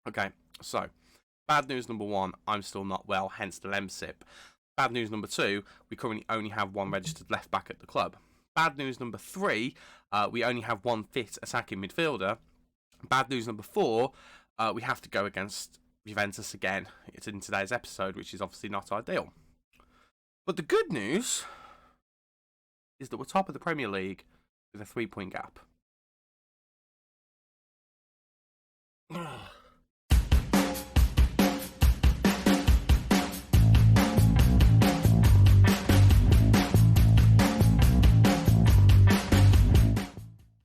Okay, so bad news number one, I'm still not well, hence the S2Ep6. Bad news number two, we currently only have one registered left back at the club. Bad news number three, we only have one fit attacking midfielder. Bad news number four, we have to go against Juventus again. It's in today's episode, which is obviously not ideal. But the good news is that we're top of the Premier League with a 3-point gap.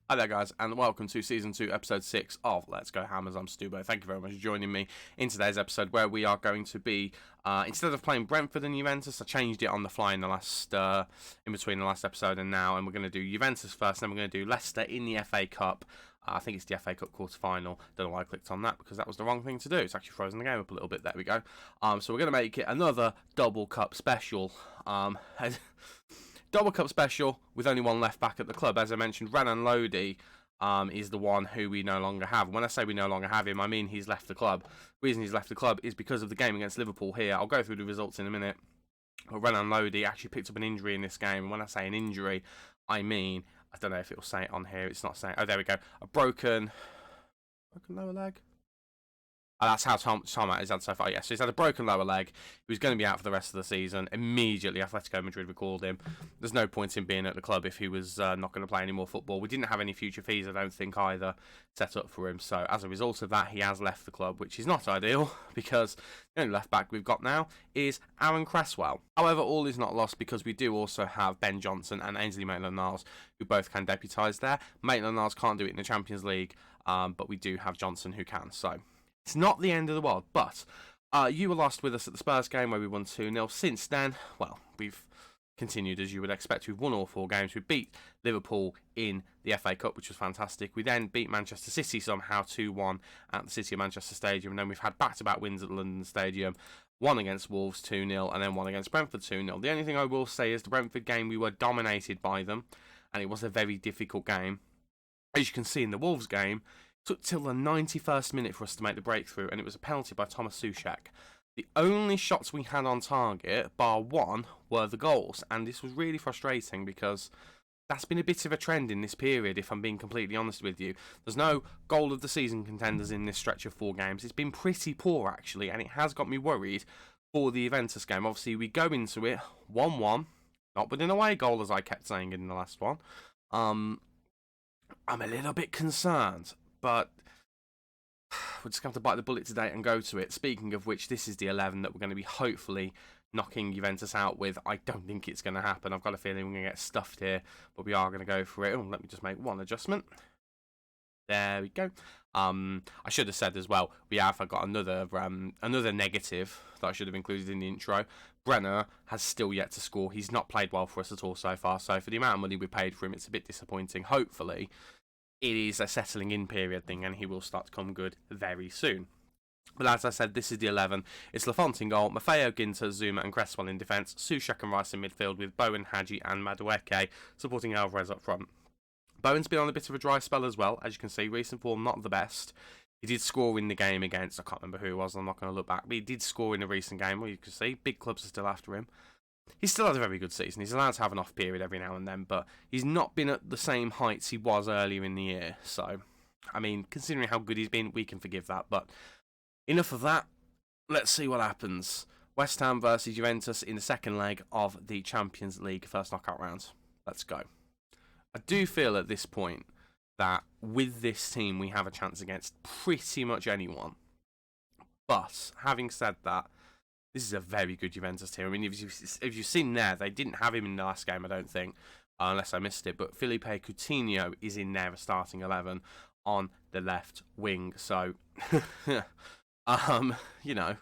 Hi there guys, and welcome to Season 2, Episode 6 of Let's Go Hammers. I'm StuBo. Thank you very much for joining me in today's episode, where we are going to be, instead of playing Brentford and Juventus, I changed it on the fly in between the last episode and now, and we're going to do Juventus first, then we're going to do Leicester in the FA Cup. I think it's the FA Cup quarter-final. Don't know why I clicked on that, because that was the wrong thing to do. It's actually frozen the game up a little bit. There we go. So we're going to make it another double cup special. Double Cup special with only one left back at the club. As I mentioned, Renan Lodi is the one who we no longer have. When I say we no longer have him, I mean he's left the club. The reason he's left the club is because of the game against Liverpool here. I'll go through the results in a minute. But Renan Lodi actually picked up an injury in this game. And when I say an injury, I mean, I don't know if it will say it on here. It's not saying. Oh, there we go. A broken lower leg. That's how Tom has had so far. Yes, so he's had a broken lower leg. He was going to be out for the rest of the season. Immediately, Atletico Madrid recalled him. There's no point in being at the club if he was not going to play any more football. We didn't have any future fees, I don't think, either set up for him. So as a result of that, he has left the club, which is not ideal, because the only left back we've got now is Aaron Cresswell. However, all is not lost, because we do also have Ben Johnson and Ainsley Maitland-Niles, who both can deputise there. Maitland-Niles can't do it in the Champions League, but we do have Johnson who can. So it's not the end of the world, but you were lost with us at the Spurs game where we won 2-0. Since then, well, we've continued as you would expect. We've won all 4 games. We beat Liverpool in the FA Cup, which was fantastic. We then beat Manchester City somehow 2-1 at the City of Manchester Stadium. And then we've had back-to-back wins at the London Stadium. One against Wolves 2-0 and then one against Brentford 2-0. The only thing I will say is the Brentford game, we were dominated by them, and it was a very difficult game. As you can see in the Wolves game, took till the 91st minute for us to make the breakthrough, and it was a penalty by Thomas Soucek. The only shots we had on target, bar one, were the goals, and this was really frustrating because that's been a bit of a trend in this period, if I'm being completely honest with you. There's no goal of the season contenders in this stretch of 4 games. It's been pretty poor, actually, and it has got me worried for the Juventus game. Obviously, we go into it 1-1, not with an away goal, as I kept saying in the last one. I'm a little bit concerned, but we're just going to have to bite the bullet today and go to it. Speaking of which, this is the 11 that we're going to be hopefully knocking Juventus out with. I don't think it's going to happen. I've got a feeling we're going to get stuffed here, but we are going to go for it. Oh, let me just make one adjustment. There we go. I should have said as well, we have got another negative that I should have included in the intro. Brenner has still yet to score. He's not played well for us at all so far, so for the amount of money we paid for him, it's a bit disappointing. Hopefully it is a settling in period thing and he will start to come good very soon. But as I said, this is the 11. It's Lafont in goal, Maffeo, Ginter, Zuma and Cresswell in defence, Soucek and Rice in midfield with Bowen, Hadji and Madueke supporting Alvarez up front. Bowen's been on a bit of a dry spell as well. As you can see, recent form not the best. He did score in the game against, I can't remember who it was, I'm not going to look back, but he did score in a recent game where you can see big clubs are still after him. He still has a very good season. He's allowed to have an off period every now and then, but he's not been at the same heights he was earlier in the year. So, I mean, considering how good he's been, we can forgive that. But enough of that. Let's see what happens. West Ham versus Juventus in the second leg of the Champions League first knockout round. Let's go. I do feel at this point that with this team we have a chance against pretty much anyone. But having said that, this is a very good Juventus team. I mean, if you've seen there, they didn't have him in the last game, I don't think, unless I missed it. But Felipe Coutinho is in there, a starting 11 on the left wing. So, you know,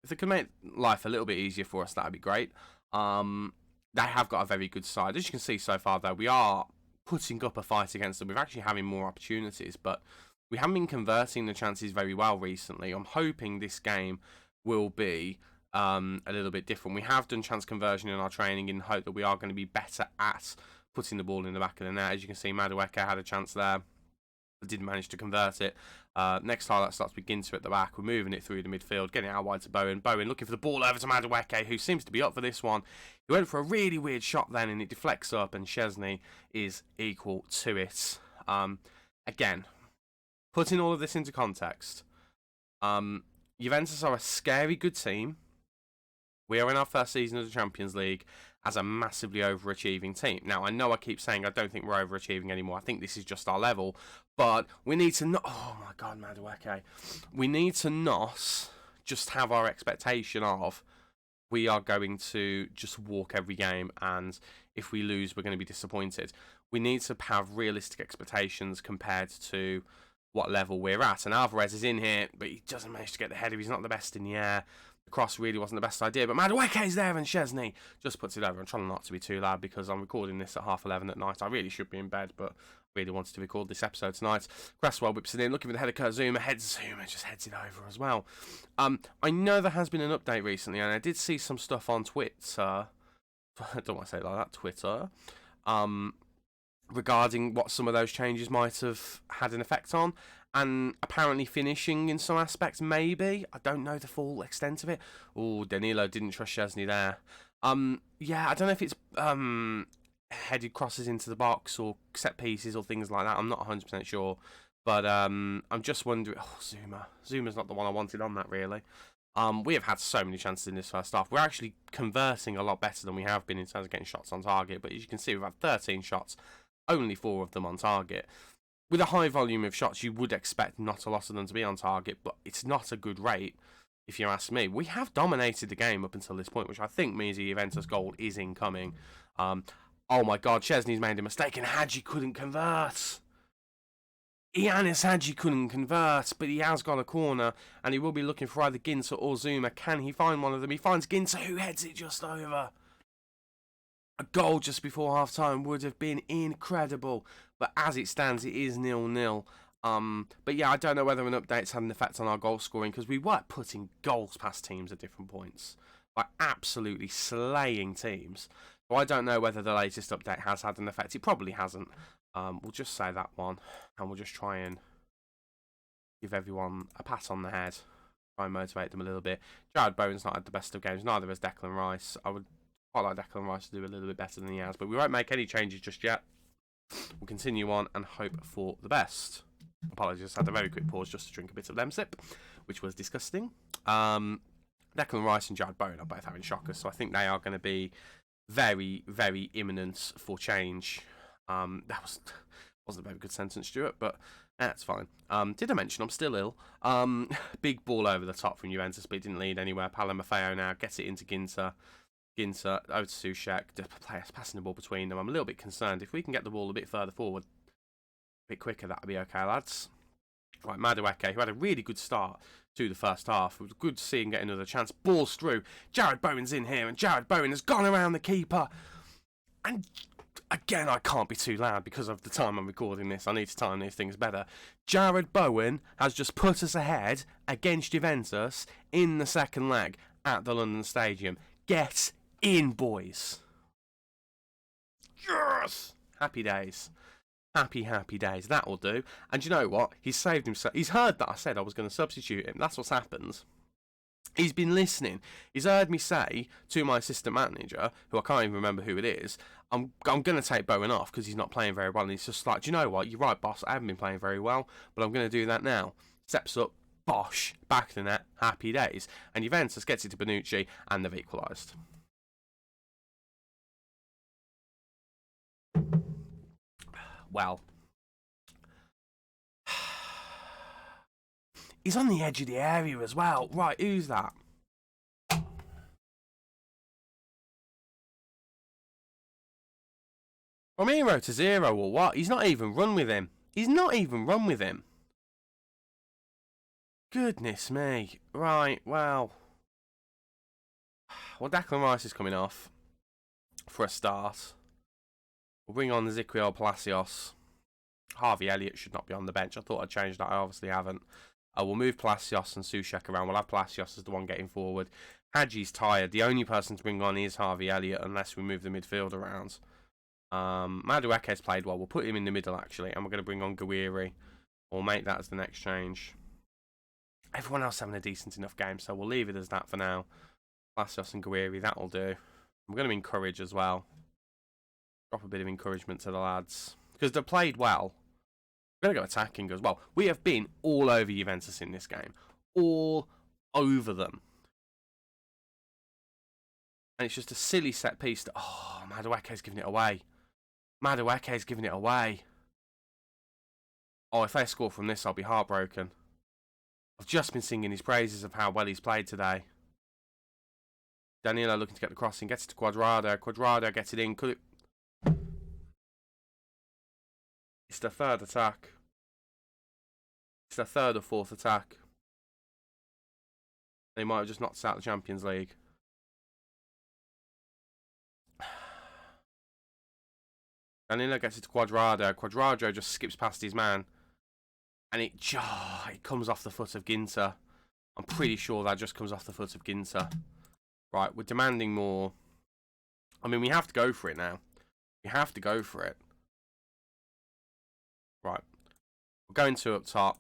if they could make life a little bit easier for us, that'd be great. They have got a very good side. As you can see so far, though, we are putting up a fight against them. We're actually having more opportunities, but we haven't been converting the chances very well recently. I'm hoping this game will be a little bit different. We have done chance conversion in our training in hope that we are going to be better at putting the ball in the back of the net. As you can see, Madueke had a chance there, but didn't manage to convert it. Next highlight starts with Ginter at the back. We're moving it through the midfield, getting it out wide to Bowen. Bowen looking for the ball over to Madueke, who seems to be up for this one. He went for a really weird shot then, and it deflects up, and Szczesny is equal to it. Again, putting all of this into context, Juventus are a scary good team. We are in our first season of the Champions League as a massively overachieving team. Now, I know I keep saying I don't think we're overachieving anymore. I think this is just our level. But we need to not... Oh, my God, Madueke. We need to not just have our expectation of we are going to just walk every game, and if we lose, we're going to be disappointed. We need to have realistic expectations compared to what level we're at. And Alvarez is in here, but he doesn't manage to get the header. He's not the best in the air. The cross really wasn't the best idea, but Madueke's there, and Szczesny just puts it over. I'm trying not to be too loud because I'm recording this at 11:30 at night. I really should be in bed, but really wanted to record this episode tonight. Cresswell whips it in, looking for the header. Kurt Zouma just heads it over as well. I know there has been an update recently, and I did see some stuff on Twitter. I don't want to say it like that, Twitter. Regarding what some of those changes might have had an effect on, and apparently finishing in some aspects, maybe. I don't know the full extent of it. Oh, Danilo didn't trust Szczesny there. Yeah, I don't know if it's headed crosses into the box or set pieces or things like that. I'm not 100% sure. But I'm just wondering... Oh, Zuma's not the one I wanted on that, really. We have had so many chances in this first half. We're actually converting a lot better than we have been in terms of getting shots on target. But as you can see, we've had 13 shots, only 4 of them on target. With a high volume of shots, you would expect not a lot of them to be on target, but it's not a good rate, if you ask me. We have dominated the game up until this point, which I think means the Juventus goal is incoming. Oh my God, Szczesny's made a mistake and Hadji couldn't convert. Ianis Hadji couldn't convert, but he has got a corner, and he will be looking for either Ginter or Zouma. Can he find one of them? He finds Ginter, who heads it just over. A goal just before half-time would have been incredible, but as it stands, it is 0-0. But yeah, I don't know whether an update's had an effect on our goal scoring, because we were putting goals past teams at different points. Like, absolutely slaying teams. So I don't know whether the latest update has had an effect. It probably hasn't. We'll just say that one, and we'll just try and give everyone a pat on the head. Try and motivate them a little bit. Jared Bowen's not had the best of games, neither has Declan Rice. I would quite like Declan Rice to do a little bit better than he has, but we won't make any changes just yet. We'll continue on and hope for the best. Apologies, I had a very quick pause just to drink a bit of Lemsip, which was disgusting. Declan Rice and Jared Bowen are both having shockers, so I think they are going to be very, very imminent for change. That wasn't a very good sentence, Stuart, but that's fine. Did I mention I'm still ill? Big ball over the top from Juventus, but it didn't lead anywhere. Maffeo now gets it into Ginter. Ginter over to Soucek. The players passing the ball between them. I'm a little bit concerned. If we can get the ball a bit further forward, a bit quicker, that'll be okay, lads. Right, Madueke, who had a really good start to the first half. It was good to see him get another chance. Ball's through. Jared Bowen's in here, and Jared Bowen has gone around the keeper. And again, I can't be too loud because of the time I'm recording this. I need to time these things better. Jared Bowen has just put us ahead against Juventus in the second leg at the London Stadium. Get in, boys. Yes! Happy days. Happy, happy days. That'll do. And you know what? He's saved himself. He's heard that I said I was going to substitute him. That's what's happened. He's been listening. He's heard me say to my assistant manager, who I can't even remember who it is, I'm going to take Bowen off because he's not playing very well. And he's just like, do you know what? You're right, boss. I haven't been playing very well, but I'm going to do that now. Steps up, bosh, back to the net, happy days. And Juventus gets it to Bonucci, and they've equalised. Well, he's on the edge of the area as well. Right, who's that? Romero to 0 or what? He's not even run with him. He's not even run with him. Goodness me. Right, well. Well, Declan Rice is coming off for a start. We'll bring on Ezequiel Palacios. Harvey Elliott should not be on the bench. I thought I'd change that. I obviously haven't. We'll move Palacios and Soucek around. We'll have Palacios as the one getting forward. Hadji's tired. The only person to bring on is Harvey Elliott unless we move the midfield around. Madueke's played well. We'll put him in the middle, actually. And we're going to bring on Gawiri We'll make that as the next change. Everyone else having a decent enough game, so we'll leave it as that for now. Palacios and Guiri, that'll do. I'm going to encourage as well. Drop a bit of encouragement to the lads. Because they've played well. We're going to go attacking as well. We have been all over Juventus in this game. All over them. And it's just a silly set piece. Oh, Madueke's giving it away. Madueke's giving it away. Oh, if they score from this, I'll be heartbroken. I've just been singing his praises of how well he's played today. Danilo looking to get the crossing. Gets it to Quadrado. Quadrado gets it in. Could it... It's the third attack. It's the third or fourth attack. They might have just knocked us out of the Champions League. Danilo gets it to Quadrado. Quadrado just skips past his man. And it comes off the foot of Ginter. I'm pretty sure that just comes off the foot of Ginter. Right, we're demanding more. I mean, we have to go for it now. We have to go for it. Right. We're going to up top.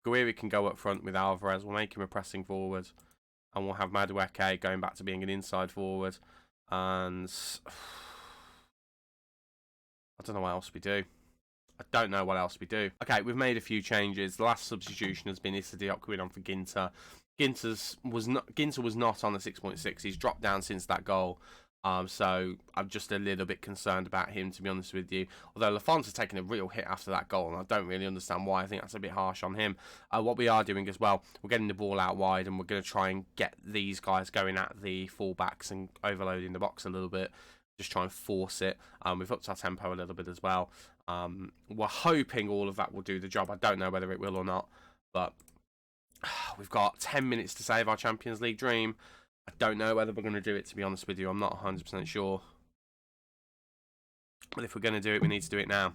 Guiri can go up front with Alvarez. We'll make him a pressing forward. And we'll have Madueke going back to being an inside forward. And... I don't know what else we do. I don't know what else we do. Okay, we've made a few changes. The last substitution has been S2Ep6 coming on for Ginter. Ginter was not on the 6.6. He's dropped down since that goal. So I'm just a little bit concerned about him, to be honest with you. Although Lafont has taken a real hit after that goal, and I don't really understand why. I think that's a bit harsh on him. What we are doing as well, we're getting the ball out wide, and we're going to try and get these guys going at the fullbacks and overloading the box a little bit. Just try and force it. We've upped our tempo a little bit as well. We're hoping all of that will do the job. I don't know whether it will or not, but we've got 10 minutes to save our Champions League dream. I don't know whether we're going to do it, to be honest with you. I'm not 100% sure. But if we're going to do it, we need to do it now.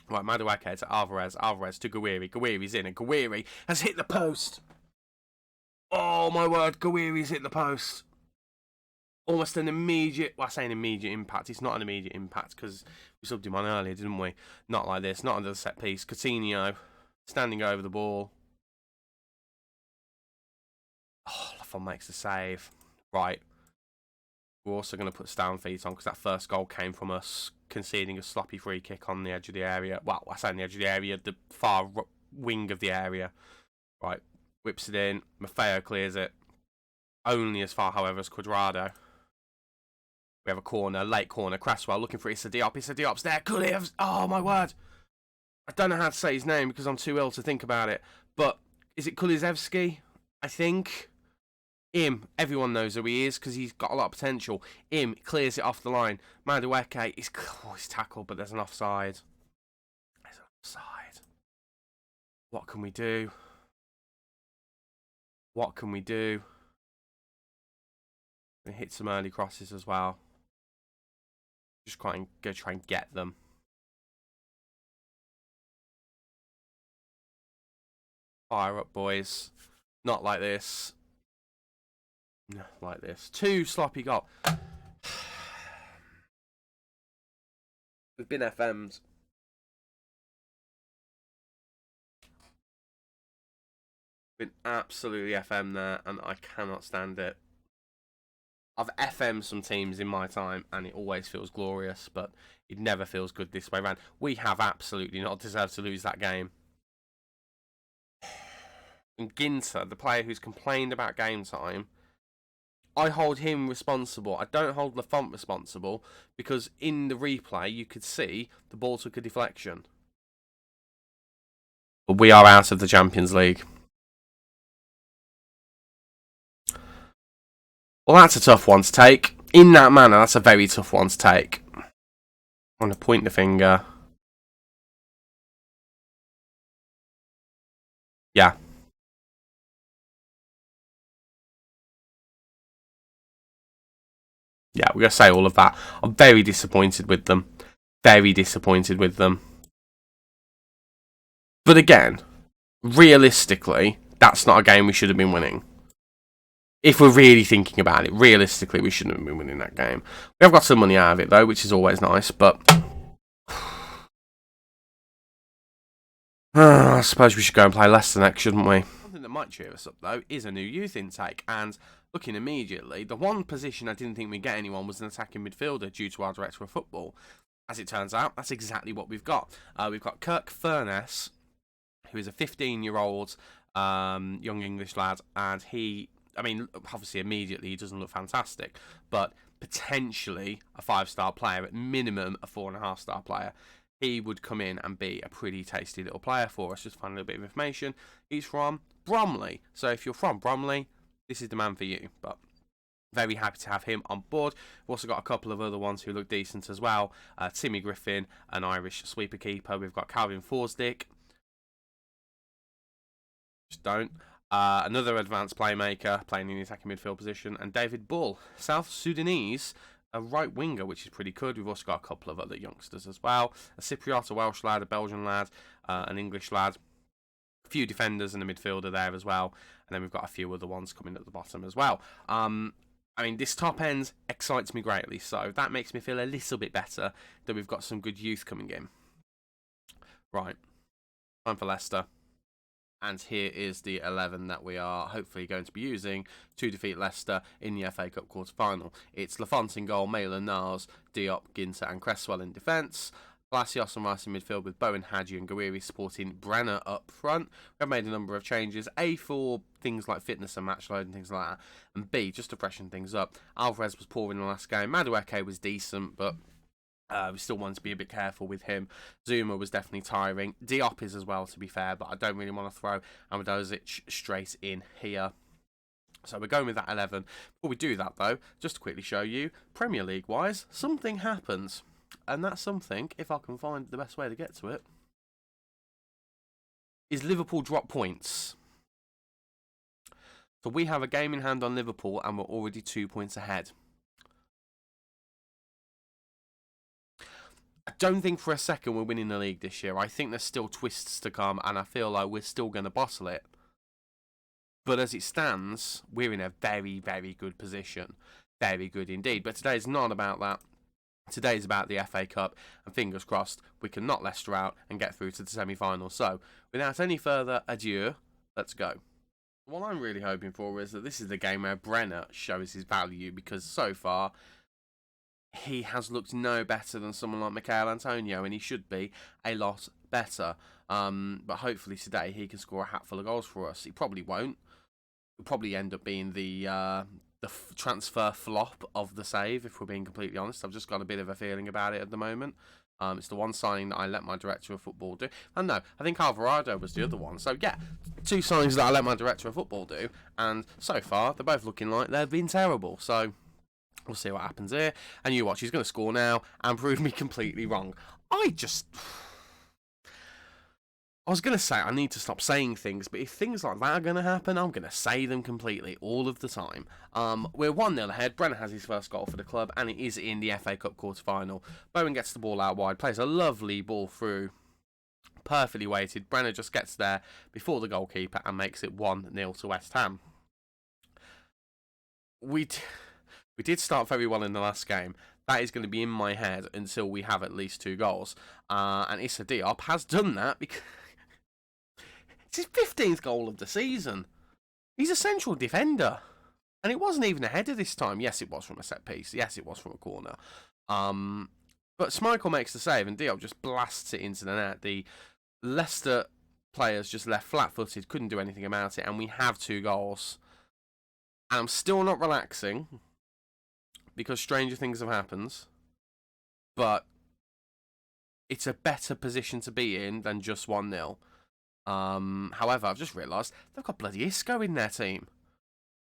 Right, Madueke to Alvarez. Alvarez to Guiri. Guiri's in, and Guiri has hit the post. Oh, my word. Guiri's hit the post. Almost an immediate... Well, I say an immediate impact. It's not an immediate impact because we subbed him on earlier, didn't we? Not like this. Not under the set piece. Coutinho standing over the ball. Oh, Lafont makes the save. Right. We're also going to put Stand feet on because that first goal came from us conceding a sloppy free kick on the edge of the area. Well, I say on the edge of the area, the far wing of the area. Right. Whips it in. Maffeo clears it. Only as far, however, as Quadrado. We have a corner, late corner. Cresswell looking for S2Ep6. S2Ep6's there. Kuliev's. Oh, my word. I don't know how to say his name because I'm too ill to think about it. But is it Kulievski? I think. Everyone knows who he is because he's got a lot of potential. Clears it off the line. Madueke is he's tackled, but there's an offside. There's an offside. What can we do? What can we do? We hit some early crosses as well. Just try and get them. Fire up, boys. Not like this. No, like this. Two sloppy goals. We've been FM'd. Been absolutely FM there, and I cannot stand it. I've FM'd some teams in my time, and it always feels glorious, but it never feels good this way around. We have absolutely not deserved to lose that game. And Ginter, the player who's complained about game time, I hold him responsible. I don't hold Lafont responsible, because in the replay, you could see the ball took a deflection. But we are out of the Champions League. Well, that's a tough one to take. In that manner, that's a very tough one to take. I'm going to point the finger. Yeah. Yeah, we're going to say all of that. I'm very disappointed with them. Very disappointed with them. But again, realistically, that's not a game we should have been winning. If we're really thinking about it, realistically, we shouldn't have been winning that game. We have got some money out of it, though, which is always nice, but... I suppose we should go and play Leicester next, shouldn't we? Something that might cheer us up, though, is a new youth intake. And looking immediately, the one position I didn't think we'd get anyone was an attacking midfielder due to our director of football. As it turns out, that's exactly what we've got. We've got Kirk Furness, who is a 15-year-old young English lad, and obviously immediately he doesn't look fantastic, but potentially a 5-star player, at minimum a 4.5-star player. He would come in and be a pretty tasty little player for us. Just find a little bit of information. He's from Bromley, so if you're from Bromley, this is the man for you. But very happy to have him on board. We've also got a couple of other ones who look decent as well. Timmy Griffin, an Irish sweeper keeper. We've got Calvin Forsdick. Just don't. Another advanced playmaker playing in the attacking midfield position. And David Bull, South Sudanese, a right winger, which is pretty good. We've also got a couple of other youngsters as well. A Cypriot, a Welsh lad, a Belgian lad, an English lad. A few defenders and a midfielder there as well. And then we've got a few other ones coming at the bottom as well. This top end excites me greatly. So that makes me feel a little bit better that we've got some good youth coming in. Right. Time for Leicester. And here is the 11 that we are hopefully going to be using to defeat Leicester in the FA Cup quarter-final. It's Lafont in goal, Maitland-Niles, Diop, Ginter and Cresswell in defence. Palacios and Rice in midfield with Bowen, Hadji and Guiri supporting Brenner up front. We've made a number of changes. A, for things like fitness and match load and things like that. And B, just to freshen things up. Alvarez was poor in the last game. Madueke was decent, but we still want to be a bit careful with him. Zuma was definitely tiring. Diop is as well, to be fair, but I don't really want to throw Amadozic straight in here. So we're going with that 11. Before we do that, though, just to quickly show you, Premier League-wise, something happens. And that something, if I can find the best way to get to it, is Liverpool drop points. So we have a game in hand on Liverpool, and we're already 2 points ahead. I don't think for a second we're winning the league this year. I think there's still twists to come, and I feel like we're still going to bottle it. But as it stands, we're in a very, very good position. Very good indeed. But today's not about that. Today's about the FA Cup, and fingers crossed we can knock Leicester out and get through to the semi-final. So, without any further ado, let's go. What I'm really hoping for is that this is the game where Brenner shows his value, because so far he has looked no better than someone like Michail Antonio, and he should be a lot better. But hopefully today he can score a hatful of goals for us. He probably won't. He'll probably end up being the transfer flop of the save, if we're being completely honest. I've just got a bit of a feeling about it at the moment. It's the one signing that I let my director of football do. And no, I think Alvarado was the other one. So yeah, 2 signings that I let my director of football do. And so far, they're both looking like they've been terrible. So we'll see what happens here. And you watch, he's going to score now and prove me completely wrong. I was going to say I need to stop saying things, but if things like that are going to happen, I'm going to say them completely all of the time. We're 1-0 ahead. Brenner has his first goal for the club, and it is in the FA Cup quarter-final. Bowen gets the ball out wide, plays a lovely ball through. Perfectly weighted. Brenner just gets there before the goalkeeper and makes it 1-0 to West Ham. We did start very well in the last game. That is going to be in my head until we have at least 2 goals. And Issa Diop has done that because it's his 15th goal of the season. He's a central defender. And it wasn't even a header this time. Yes, it was from a set piece. Yes, it was from a corner. But Schmeichel makes the save and Diop just blasts it into the net. The Leicester players just left flat-footed, couldn't do anything about it, and we have 2 goals. And I'm still not relaxing because stranger things have happened. But it's a better position to be in than just 1-0. However, I've just realised they've got bloody Isco in their team.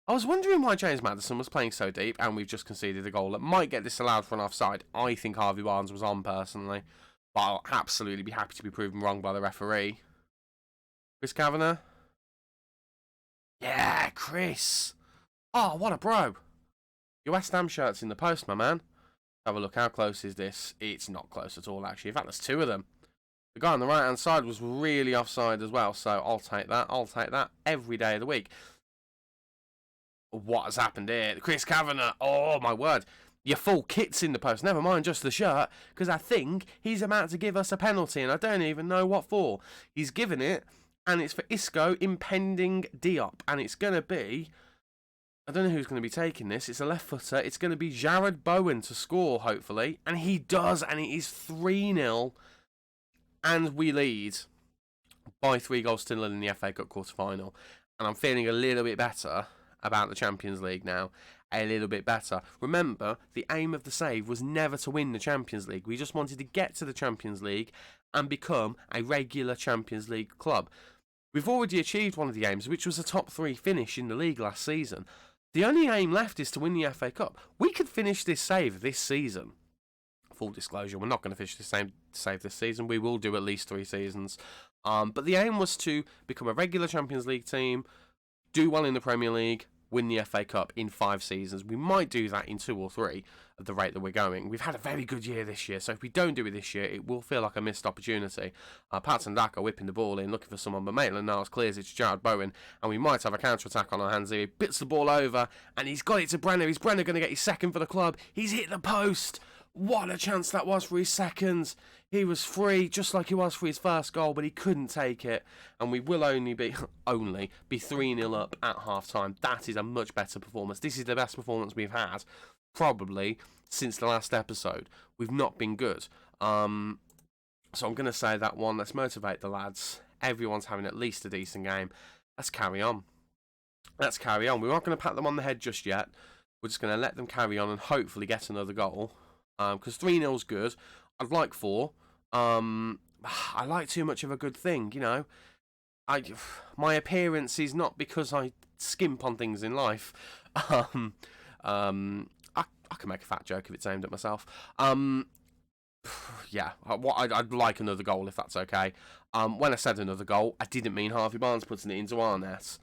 I was wondering why James Maddison was playing so deep, and we've just conceded a goal that might get disallowed for an offside. I think Harvey Barnes was on, personally. But I'll absolutely be happy to be proven wrong by the referee. Chris Kavanagh? Yeah, Chris! Oh, what a bro! Your West Ham shirt's in the post, my man. Have a look, how close is this? It's not close at all, actually. In fact, there's 2 of them. The guy on the right-hand side was really offside as well, so I'll take that. I'll take that every day of the week. What has happened here? Chris Kavanagh, oh my word. Your full kit's in the post, never mind just the shirt, because I think he's about to give us a penalty, and I don't even know what for. He's given it, and it's for Isco impending Diop, and it's going to be... I don't know who's going to be taking this. It's a left footer. It's going to be Jared Bowen to score, hopefully. And he does, and it is 3-0. And we lead by 3 goals to 0 in the FA Cup quarter-final. And I'm feeling a little bit better about the Champions League now. A little bit better. Remember, the aim of the save was never to win the Champions League. We just wanted to get to the Champions League and become a regular Champions League club. We've already achieved one of the aims, which was a top 3 finish in the league last season. The only aim left is to win the FA Cup. We could finish this save this season. Full disclosure, we're not going to finish this save this season. We will do at least 3 seasons. But the aim was to become a regular Champions League team, do well in the Premier League, win the FA Cup in 5 seasons. We might do that in 2 or 3 at the rate that we're going. We've had a very good year this year, so if we don't do it this year, it will feel like a missed opportunity. Pat and Daka whipping the ball in, looking for someone, but Maitland-Niles clears it to Jared Bowen, and we might have a counter-attack on our hands here. He bits the ball over, and he's got it to Brenner. Is Brenner going to get his second for the club? He's hit the post! What a chance that was for his second. He was free, just like he was for his first goal, but he couldn't take it. And we will only be 3-0 up at half-time. That is a much better performance. This is the best performance we've had, probably, since the last episode. We've not been good. So I'm going to say that one. Let's motivate the lads. Everyone's having at least a decent game. Let's carry on. Let's carry on. We're not going to pat them on the head just yet. We're just going to let them carry on and hopefully get another goal. Because 3-0's good. I'd like 4. I like too much of a good thing, you know. My appearance is not because I skimp on things in life. I can make a fat joke if it's aimed at myself. Yeah, I'd like another goal if that's okay. When I said another goal, I didn't mean Harvey Barnes putting it into our net.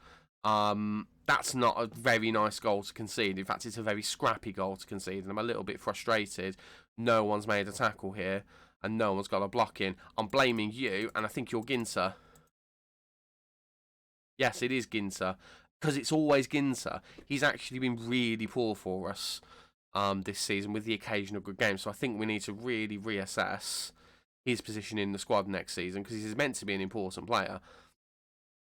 That's not a very nice goal to concede. In fact, it's a very scrappy goal to concede, and I'm a little bit frustrated. No one's made a tackle here, and no one's got a block in. I'm blaming you, and I think you're Ginter. Yes, it is Ginter, because it's always Ginter. He's actually been really poor for us this season, with the occasional good game. So I think we need to really reassess his position in the squad next season, because he's meant to be an important player.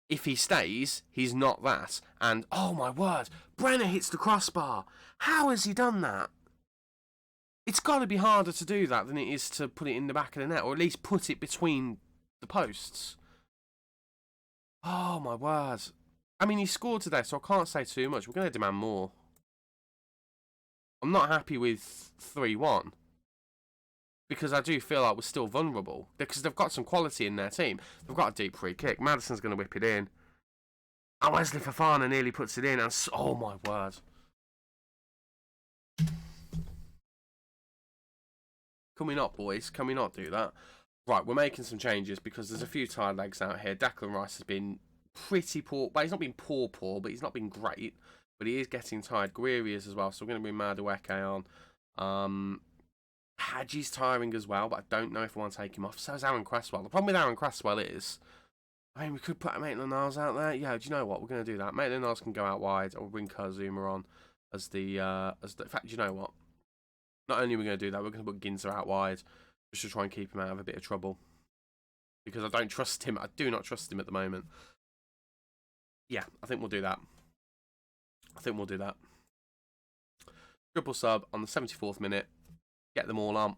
If he stays, he's not that. And, oh my word, Brenner hits the crossbar. How has he done that? It's got to be harder to do that than it is to put it in the back of the net, or at least put it between the posts. Oh my word. I mean, he scored today, so I can't say too much. We're going to demand more. I'm not happy with 3-1. Because I do feel like we're still vulnerable. Because they've got some quality in their team. They've got a deep free kick. Maddison's going to whip it in. And Wesley Fofana nearly puts it in. And oh my word. Can we not, boys? Can we not do that? Right, we're making some changes because there's a few tired legs out here. Declan Rice has been pretty poor. Well, he's not been poor, but he's not been great. But he is getting tired. Guerrieri is as well. So we're going to bring Madueke on. Hadji's tiring as well, but I don't know if I want to take him off. So is Aaron Cresswell. The problem with Aaron Cresswell is, I mean, we could put Maitland-Niles out there. Yeah, do you know what? We're going to do that. Maitland-Niles can go out wide, or bring Kurzuma on as the. In fact, do you know what? Not only are we going to do that, we're going to put Ginter out wide just to try and keep him out of a bit of trouble. Because I don't trust him. I do not trust him at the moment. Yeah, I think we'll do that. Triple sub on the 74th minute. Get them all on.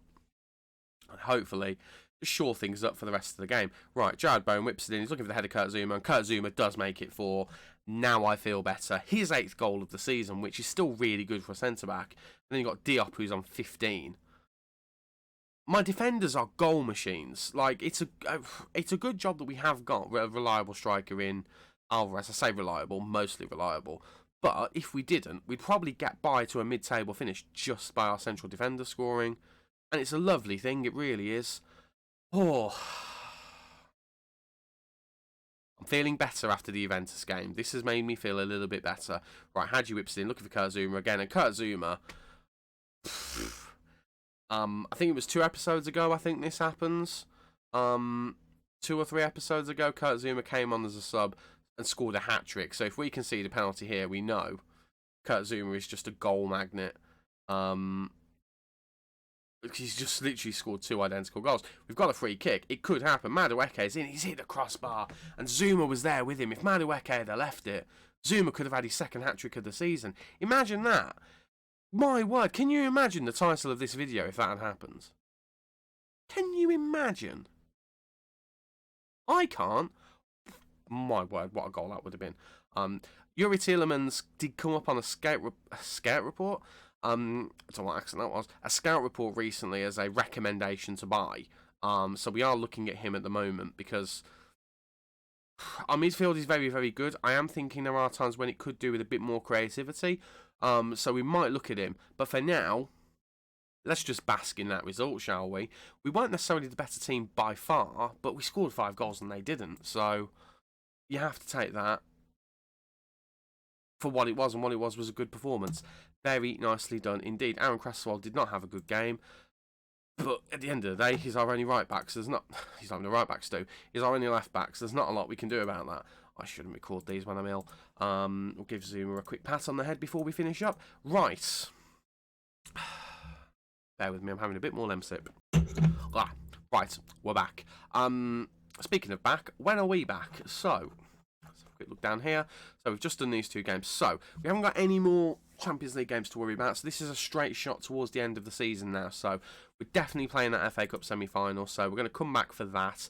And hopefully, just shore things up for the rest of the game. Right, Jared Bowen whips it in. He's looking for the head of Kurzuma. And Kurzuma does make it 4. Now I feel better. His 8th goal of the season, which is still really good for a centre-back. And then you've got Diop, who's on 15. My defenders are goal machines. Like, it's a good job that we have got a reliable striker in Alvarez. I say reliable, mostly reliable. But if we didn't, we'd probably get by to a mid-table finish just by our central defender scoring. And it's a lovely thing, it really is. Oh, I'm feeling better after the Juventus game. This has made me feel a little bit better. Right, Hadji whips it in, looking for Kurzuma again. And Kurzuma, I think it was 2 episodes ago, I think this happens. 2 or 3 episodes ago, Kurzuma came on as a sub and scored a hat-trick. So if we concede a penalty here, we know Kurzuma is just a goal magnet. He's just literally scored 2 identical goals. We've got a free kick. It could happen. Madueke's in. He's hit the crossbar. And Zuma was there with him. If Madueke had left it, Zuma could have had his second hat-trick of the season. Imagine that. My word. Can you imagine the title of this video if that had happened? Can you imagine? I can't. My word, what a goal that would have been. Yuri Tielemans did come up on a scout report. I don't know what accent that was. A scout report recently as a recommendation to buy. So we are looking at him at the moment because our midfield is very, very good. I am thinking there are times when it could do with a bit more creativity. So we might look at him. But for now, let's just bask in that result, shall we? We weren't necessarily the better team by far, but we scored 5 goals and they didn't. So you have to take that for what it was, and what it was a good performance. Very nicely done indeed. Aaron Cresswell did not have a good game, but at the end of the day, he's our only right back, so there's not... He's not even the right back, Stu. He's our only left back, so there's not a lot we can do about that. I shouldn't record these when I'm ill. We'll give Zuma a quick pat on the head before we finish up. Right. Bear with me, I'm having a bit more lemsip. Right, we're back. Speaking of back, when are we back? So, let's have a quick look down here. So we've just done these 2 games. So, we haven't got any more Champions League games to worry about. So this is a straight shot towards the end of the season now. So, we're definitely playing that FA Cup semi-final. So, we're going to come back for that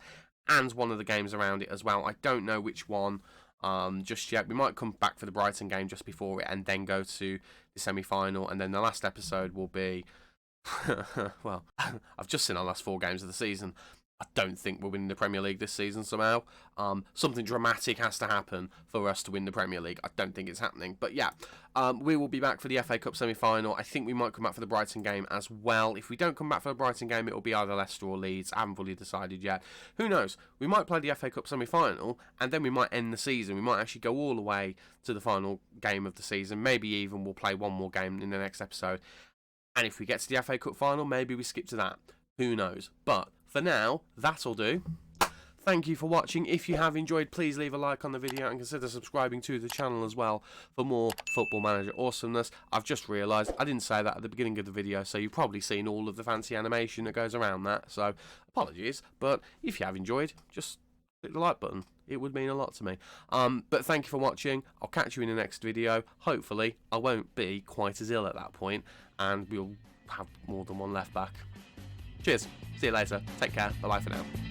and one of the games around it as well. I don't know which one just yet. We might come back for the Brighton game just before it and then go to the semi-final. And then the last episode will be... well, I've just seen our last 4 games of the season. I don't think we're winning the Premier League this season somehow. Something dramatic has to happen for us to win the Premier League. I don't think it's happening. But yeah, we will be back for the FA Cup semi-final. I think we might come back for the Brighton game as well. If we don't come back for the Brighton game, it will be either Leicester or Leeds. I haven't fully decided yet. Who knows? We might play the FA Cup semi-final, and then we might end the season. We might actually go all the way to the final game of the season. Maybe even we'll play one more game in the next episode. And if we get to the FA Cup final, maybe we skip to that. Who knows? But for now, that'll do. Thank you for watching. If you have enjoyed, please leave a like on the video and consider subscribing to the channel as well for more Football Manager awesomeness. I've just realised I didn't say that at the beginning of the video, so you've probably seen all of the fancy animation that goes around that. So apologies, but if you have enjoyed, just click the like button. It would mean a lot to me. But thank you for watching. I'll catch you in the next video. Hopefully, I won't be quite as ill at that point, and we'll have more than one left back. Cheers. See you later. Take care. Bye-bye for now.